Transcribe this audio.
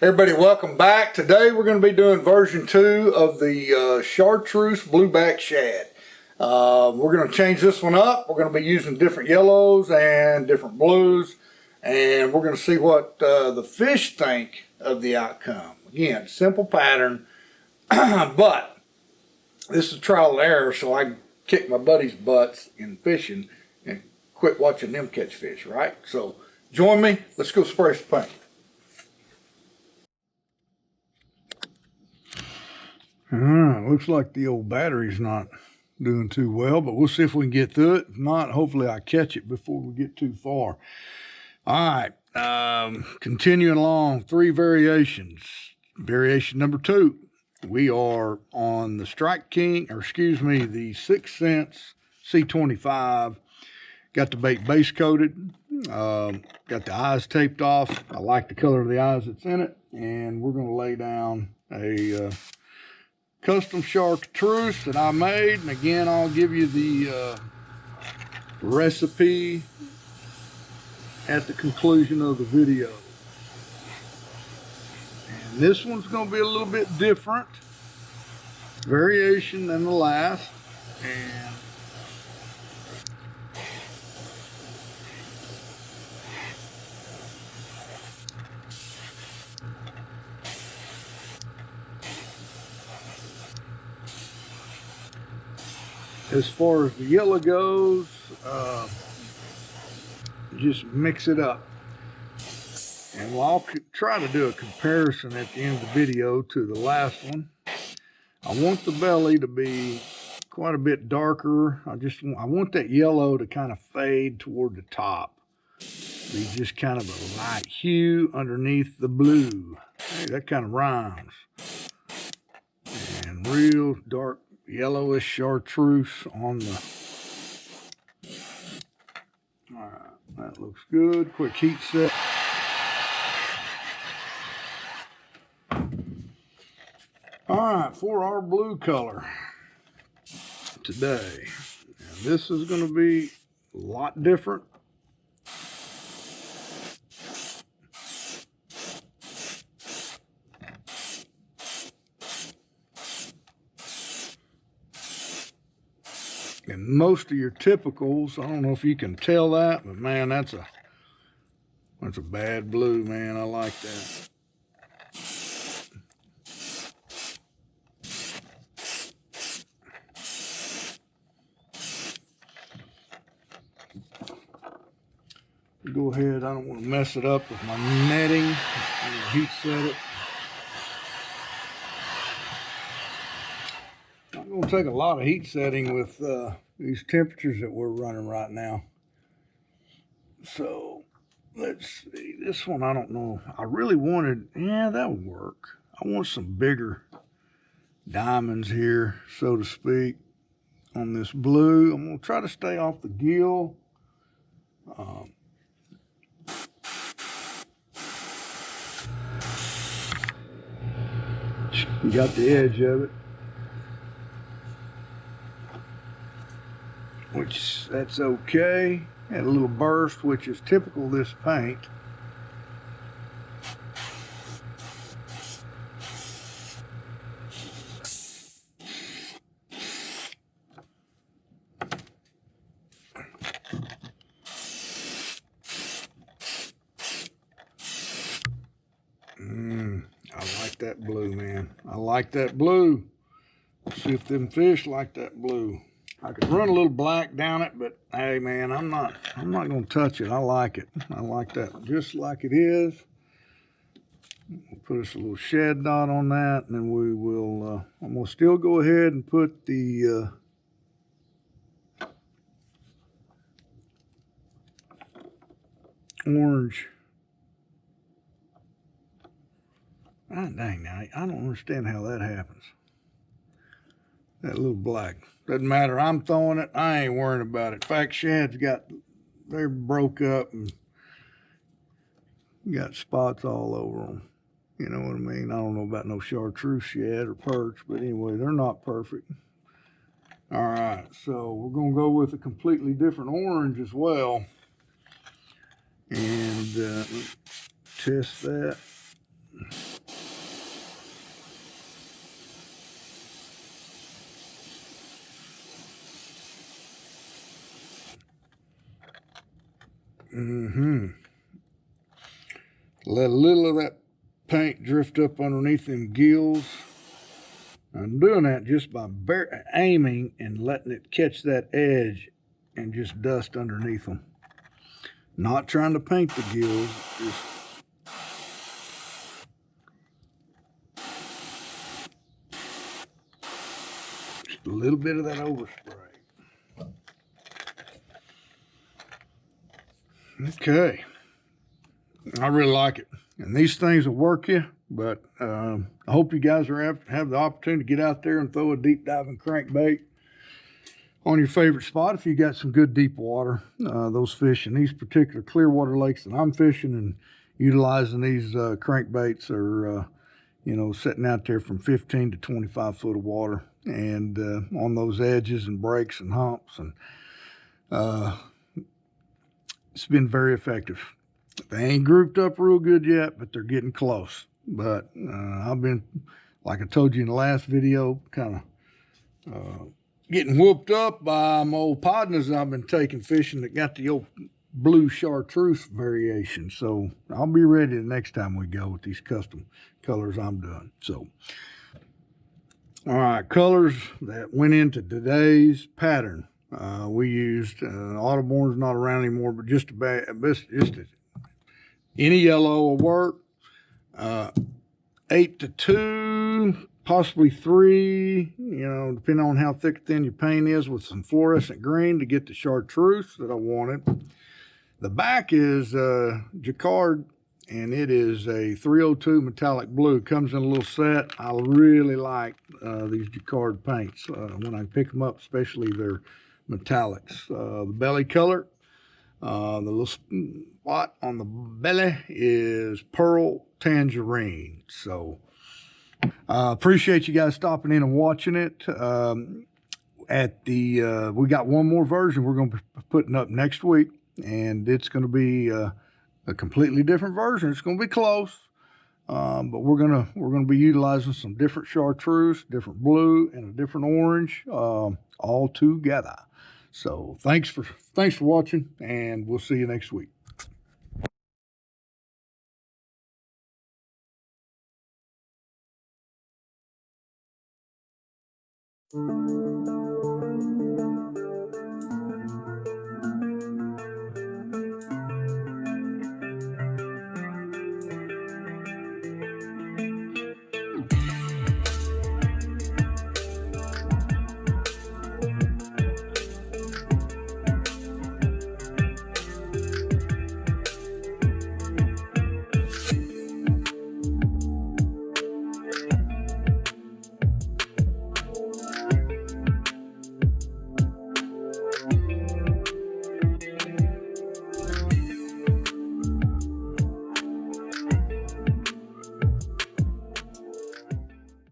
Everybody, welcome back. Today we're going to be doing version 2 of the chartreuse blueback shad. We're going to change this one up. We're going to be using different yellows and different blues, and we're going to see what the fish think of the outcome. Again, simple pattern, but this is trial and error, so I kick my buddies' butts in fishing and quit watching them catch fish, right? So join me. Let's go spray some paint. Looks like the old battery's not doing too well, but we'll see if we can get through it. If not, hopefully I catch it before we get too far. All right, continuing along, 3 variations. Variation number 2, we are on the Strike King, or excuse me, the 6 Cents C25. Got the bait base coated, got the eyes taped off. I like the color of the eyes that's in it, and we're gonna lay down a custom chartreuse that I made. And again, I'll give you the recipe at the conclusion of the video. And this one's going to be a little bit different variation than the last. And as far as the yellow goes, just mix it up. And I'll try to do a comparison at the end of the video to the last one. I want the belly to be quite a bit darker. I want that yellow to kind of fade toward the top. Be just kind of a light hue underneath the blue. Hey, that kind of rhymes. And real dark yellowish chartreuse on the... All right, that looks good. Quick heat set. All right, for our blue color today, and this is going to be a lot different. And most of your typicals, I don't know if you can tell that, but man, that's a bad blue, man. I like that. Go ahead, I don't want to mess it up with my netting. I'm gonna heat set it. Not going to take a lot of heat setting with these temperatures that we're running right now. So let's see, this one I don't know. I really wanted, yeah, that'll work. I want some bigger diamonds here, so to speak, on this blue. I'm going to try to stay off the gill. You got the edge of it, which that's okay. Had a little burst, which is typical of this paint. I like that blue, man. I like that blue. Let's see if them fish like that blue. I could run a little black down it, but hey, man, I'm not gonna touch it. I like it. I like that just like it is. We'll put us a little shed dot on that, and then we will. I'm gonna still go ahead and put the orange. Ah, dang, now I don't understand how that happens. That little black. Doesn't matter. I'm throwing it. I ain't worrying about it. In fact, shad's they're broke up and got spots all over them. You know what I mean? I don't know about no chartreuse shad or perch, but anyway, they're not perfect. All right, so we're going to go with a completely different orange as well. And test that. Let a little of that paint drift up underneath them gills. I'm doing that just by aiming and letting it catch that edge and just dust underneath them. Not trying to paint the gills, just a little bit of that overspray. Okay, I really like it. And these things will work you, but I hope you guys have the opportunity to get out there and throw a deep diving crankbait on your favorite spot if you got some good deep water. Those fish in these particular clear water lakes that I'm fishing and utilizing these crankbaits are, you know, sitting out there from 15 to 25 foot of water and on those edges and breaks and humps. And it's been very effective. They ain't grouped up real good yet, but they're getting close. But I've been, like I told you in the last video, kind of getting whooped up by my old partners I've been taking fishing that got the old blue chartreuse variation. So I'll be ready the next time we go with these custom colors I'm doing. So, all right, colors that went into today's pattern. We used Audubon's not around anymore, but just any yellow will work. 8 to 2, possibly 3, you know, depending on how thick or thin your paint is, with some fluorescent green to get the chartreuse that I wanted. The back is Jacquard, and it is a 302 metallic blue. Comes in a little set. I really like these Jacquard paints when I pick them up, especially their metallics. The belly color, the little spot on the belly is pearl tangerine. So appreciate you guys stopping in and watching it. We got one more version we're going to be putting up next week, and it's going to be a completely different version. It's going to be close, but we're gonna be utilizing some different chartreuse, different blue, and a different orange, all together. So thanks for watching, and we'll see you next week.